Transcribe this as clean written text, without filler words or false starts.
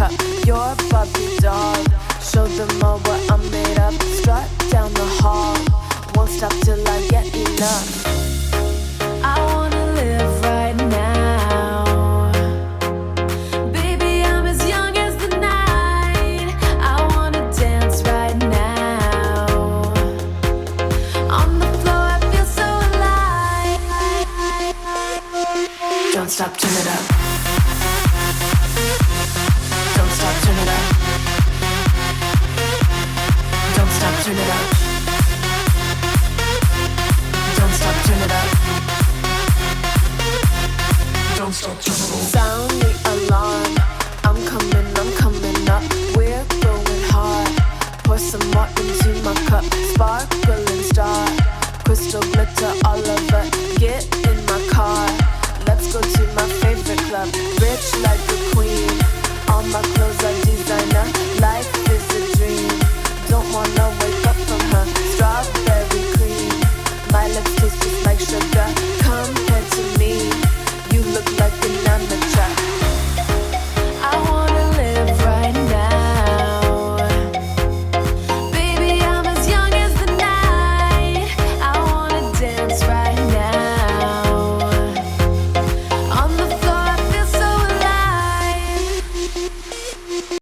cup. You're a Barbie doll. Show them all what I'm made of. Strut down the hall. Won't stop till I get enough. I wanna live right now. Baby, I'm as young as the night. I wanna dance right now. On the floor, I feel so alive. Don't stop, turn it up. Don't stop, turn it up. Don't stop, turn it up. Don't stop, turn it up. Don't stop, turn it up. Sound the alarm. I'm coming up. We're going hard. Pour some more into my cup. Sparkling star. Crystal glitter all over. Get in my car. Let's go to my favorite club. Rich like a queen. All my clothes are designer. Life is a dream. Don't wanna wake up from her. Strawberry cream. My lips taste just like sugar. Compared to me, you look like an